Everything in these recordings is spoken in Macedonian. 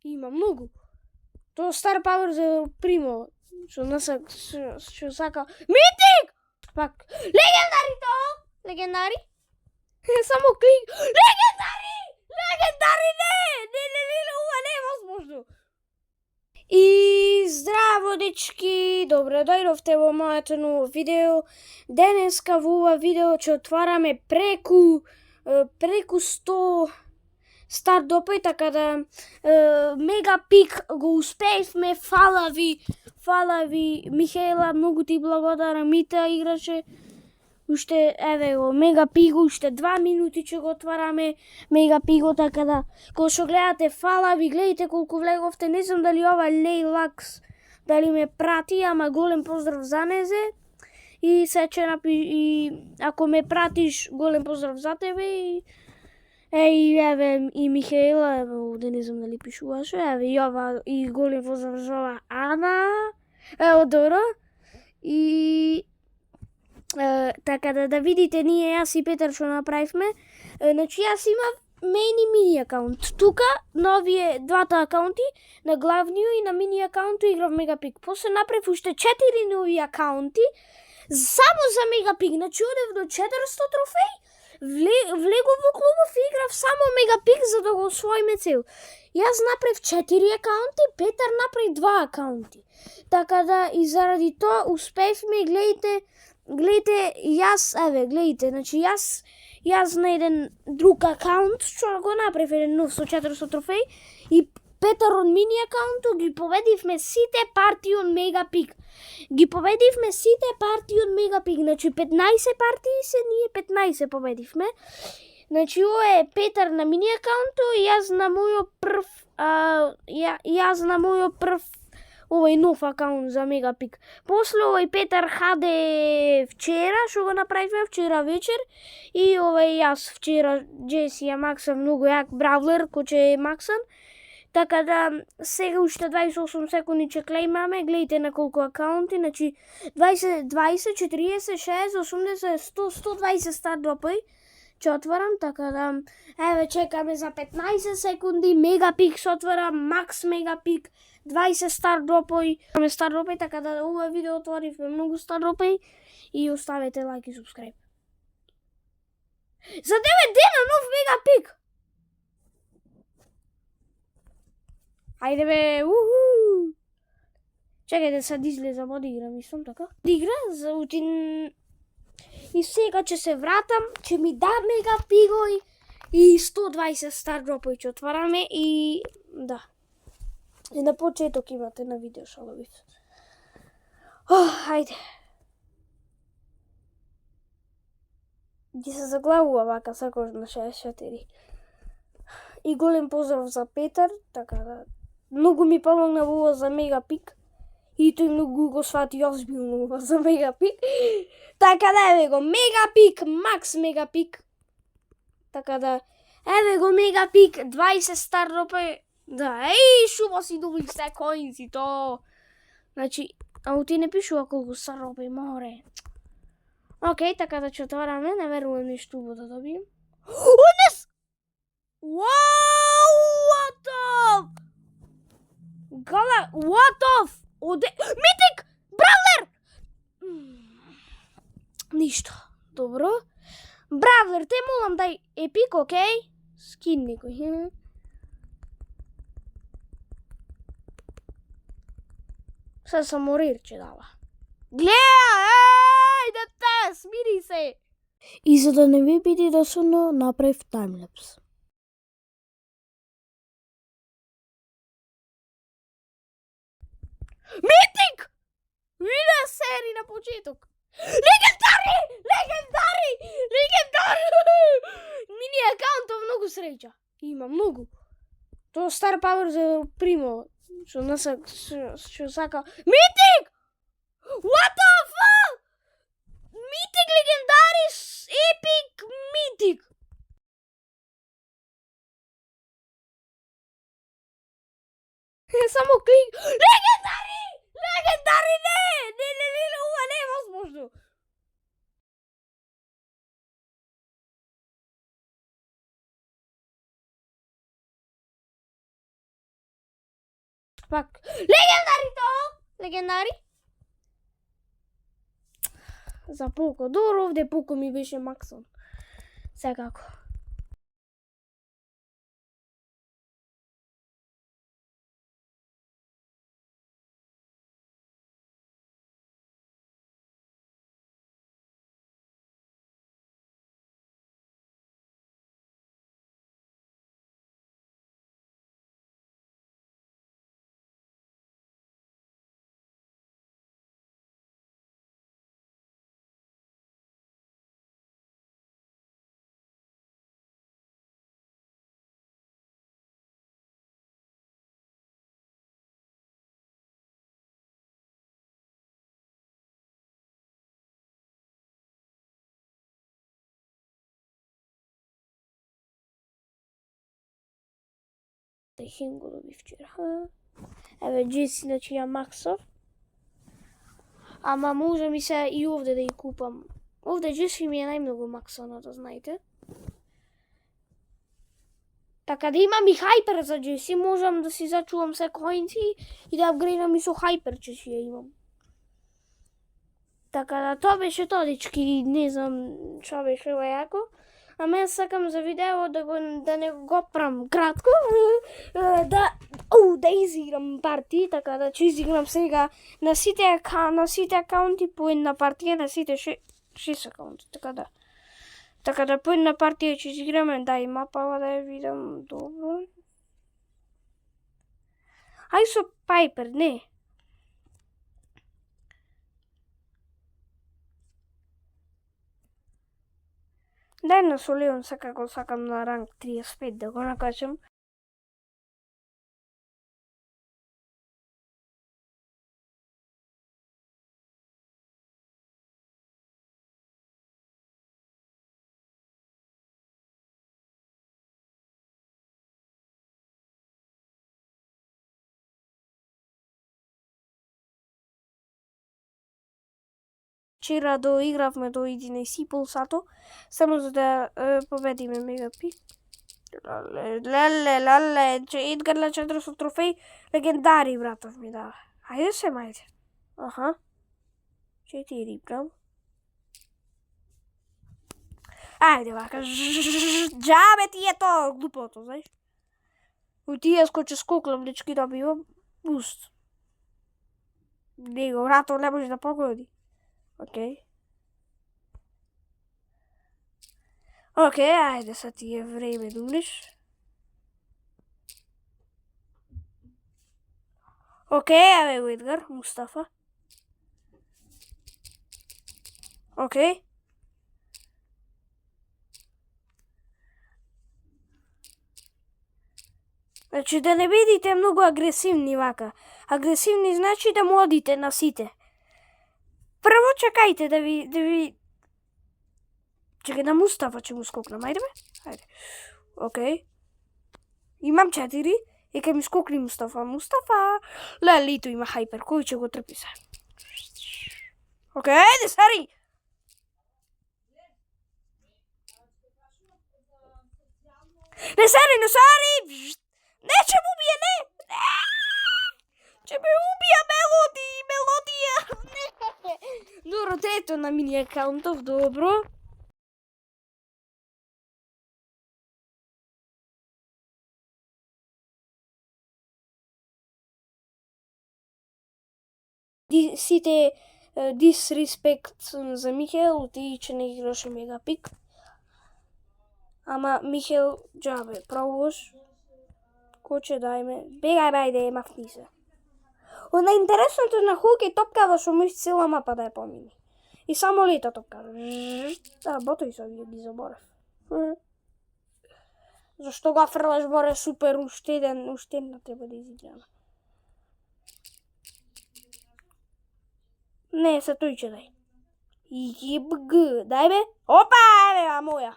Има многу. Тоа Star Power за Primo. Што сака. Митик! Пак. Легендари тоа! Легендари? Само клик. Легендари! Легендари не, ова не е возможно. И здраво, дечки, добре дојдовте во моето ново видео. Денеска во ова видео ќе отвараме преку 100 Star Dropои, така да мега пик го успеевме. Фала ви Михаела, многу ти благодарам, Мита играче. Уште, еве го, мега пиго, уште 2 минути ќе го отвараме мега пиго, така да, кога што гледате, фала ви, гледайте колку влеговте, не знам дали ова Лейлакс, дали ме прати, ама голем поздрав за незе, и се ќе и ако ме пратиш, голем поздрав за тебе, и еве, и Михаела, еве, овде не знам дали пишуваше, еве, и ова, и голем поздрав за ова Ана, ево, добро, и така да видите ние, јас и Петар што направивме. Значи јас имам main и mini акаунт. Тука на овие двата акаунти, на главниот и на мини акаунту играв Мегапик. После направив уште 4 нови акаунти само за Мегапик. Значи одев до 400 трофеи, влегов во клубов и играв само Мегапик за да го освоиме цел. Јас направив 4 акаунти, Петар направи 2 акаунти. Така да и заради тоа успеевме, гледайте, јас, еве, гледайте, значи јас на еден друг акаунт, што го направив еден нов со 400 трофеи, и Петар од мини акаунту ги победивме сите партии од Мегапик. Значи 15 партии се, ние 15 победивме. Значи ова е Петар на мини акаунту и јас на мојот прв овој нов акаунт за Мегапик. После овој Петар хаде вчера, што го направивме вчера вечер, и овој јас вчера Джеси ја максам многу јак бравлер, кој ќе е максан. Така да сега уште 28 секунди ќе клеймаме, гледайте на колку акаунти, значи 20, 40, 60, 80, 100, 120 Star Dropои ќе отварам, така да еве чекаме за 15 секунди, Мегапик се отвара, Макс Мегапик, 20 Star Dropои, така да ова видео отворивме многу Star Dropои и оставете лайк и субскрайб. За 9 дена нов Мегапик! Ајде бе, уху! Чекајте sad излезам од игра, мислам така. Игра за утин. И сега ќе се вратам, ќе ми да Мегапигој и 120 Star Dropои ќе отвараме и да. И на почеток имате на видео шаловив. Ајде. Ги се заглавува вака сакаш на 64. И голем поздрав за Петар, така да многу ми помогна во ова за Мегапик. И тој многу го свати озбилно ова за Мегапик. Така да еве го Мегапик, Макс Мегапик. Така да еве го Мегапик, 20 Star Dropои. Да, шума си добив се коинси то. Значи, ама ти не пишува колку Star Dropои море. Океј, така да ќе отвараме, не верувам нешто убаво да добием. Унес! Вау, what the? Гала, what the? Оде... Митик! Бравлер! Ништо. Добро. Бравлер, те молам дај епик, окей? Скин некој. Се само рир ќе дава. Гледа, дете, смири се! И за да не ви биде досадно, направив таймлапс. Митик! Виде сери на почеток. Легендари! Мини акаунтов многу среќа. Има многу. Тоа Star Power за Primo. Што сака. Митик! What the fuck? Митик легендари, епик Митик. Само клик. Легендари не, ова не е возможно. Пак. Легендари. За Поко. Добро, овде Поко ми беше максон. Секако. Хинго доби вчера. Еве Джеси, значи ја максов. Ама може ми се и овде да ја купам. Овде Джеси ми е најмногу максона, да знаете. Така да имам и хайпер за Джеси, можам да си зачувам се коинци и да апгрейдам и со хайпер, че си ја имам. Така да тоа беше тоа, дечки, не знам што беше јако. Ама јас сакам за видео да не го прам кратко, да изиграм парти, така да ќе изиграм сега на сите акаунти по една партија, на сите 6 акаунти, така да. Така да по една партија ќе изиграме, дај мапава да ја видам добро. Ај со Пайпер, не. Дај на Солеон секако сакам на ранг 35 да го накачам. Вчера доигравме до 11,5 сато, само за да победиме Мегапик. Леле, Едгар на 400 трофеј, легендари братов ми дава. Ајде се, мајде. Аха. 4 брам. Ајде вака, джабе ти е тоа глупото, знаеш? У тие скоче скоклам, дечки добивам буст. Него врато не може да погоди. Океј, ајде са ти е време да умреш. Еве го Едгар, Мустафа. Значи да не бидите многу агресивни вака. Агресивни значи да му одите на сите. Прво чекајте да ви... Чекај на Мустафа ќе му скокнам, ајде бе? Ајде. Имам 4 и ке ми скокни Мустафа. Лелито има хайпер, кој ќе го трпи се? Ајде сари! Не сари! Не, ќе му убие, не! Ќе ме убија мелодија! Добро, трето на мини акаунтов, добро. Сите дисреспект за Михел, ти че не играше Мегапик. Ама Михел, джабе, пробуваш. Кој ќе дајме? Бегај, ајде, мафни се. Она интересното на Хук е топкава што можеш цела мапа да ја помини. И само лета топкава. Ботој се ги заборев. Зашто го фрлаш боре супер уштедна треба да изиграме. Не, се тој ќе дај. ИГБГ, дај бе. Опа, еве, моја.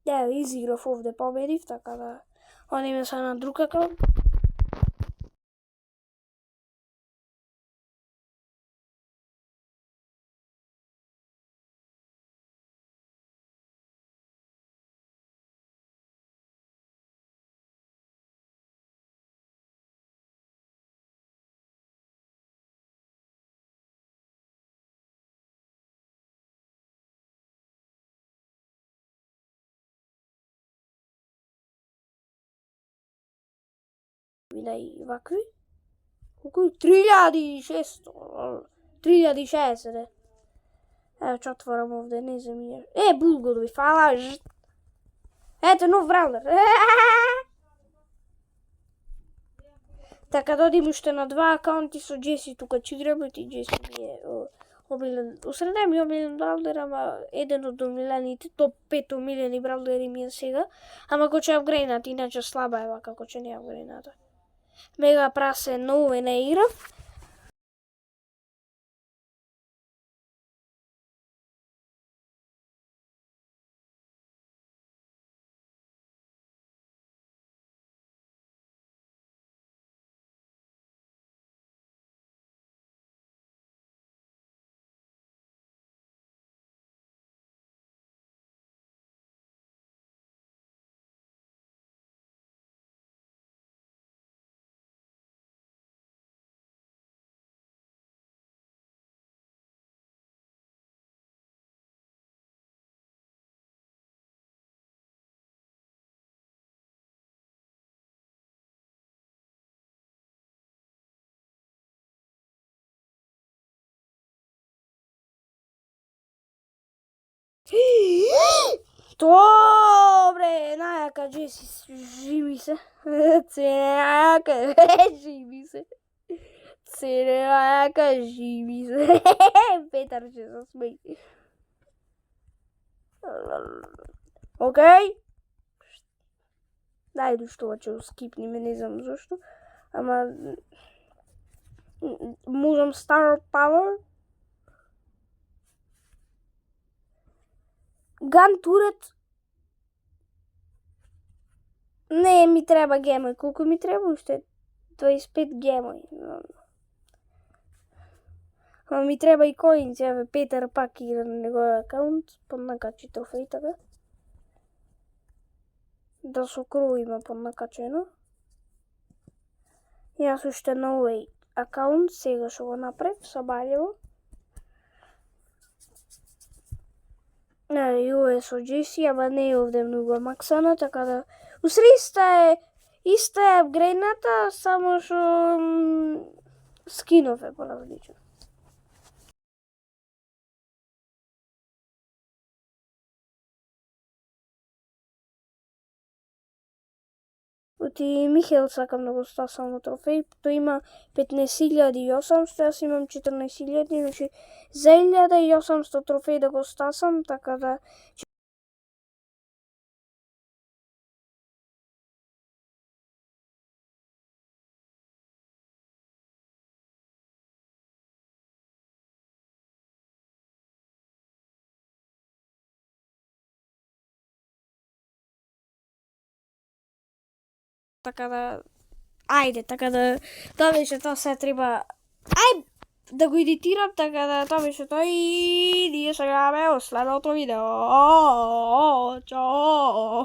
Да, изиграв овде победив, така да одиме са на друг акаунт. и вакви. Колку 3600. 3060. Ево ќе отворам овде, не знам ја. Булгодови, фала. Ето нов браузер. Така да одим уште на 2 акаунти со Джеси, тука ќе играме и Джеси ми е омилен. Усредне ми омилен браузер, ама еден од омилените, топ 5 омилени браузери ми е сега. Ама ако ќе апгрейнат, иначе слаба е вака, ако ќе не апгрейната. Мега прасе нове не играв. Добре, најака Джеси, живи се. Најака, живи се. Најака, живи се. Петар ќе се смеи. Океј. Најду што ќе скипниме, не знам зашто. Ама можам Star Power. Ган турет. Не ми треба гемој. Колку ми треба уште? 25 гемој. Ама ми треба и коинци. Еве Петар пак игра на неговиот акаунт. Поднакачи трофеи така. Да со кроу има поднакачено. Јас уште на овој акаунт сега што го направив со Балево. И ова е со Джеси, ама не е овде многу максана, така да... Усре иста е апгрейната, само што скинов е поразличен. Оти Михел сакам да го стасам на трофеј, тој има 15.800, јас имам 14.000, значи за 1.800 трофеј да го стасам, така да... Така да... Ајде, така да... Тоа беше тоа, се треба... Да го едитирам, така да тоа беше тоа и ние се гледаме во следното видео. Чао!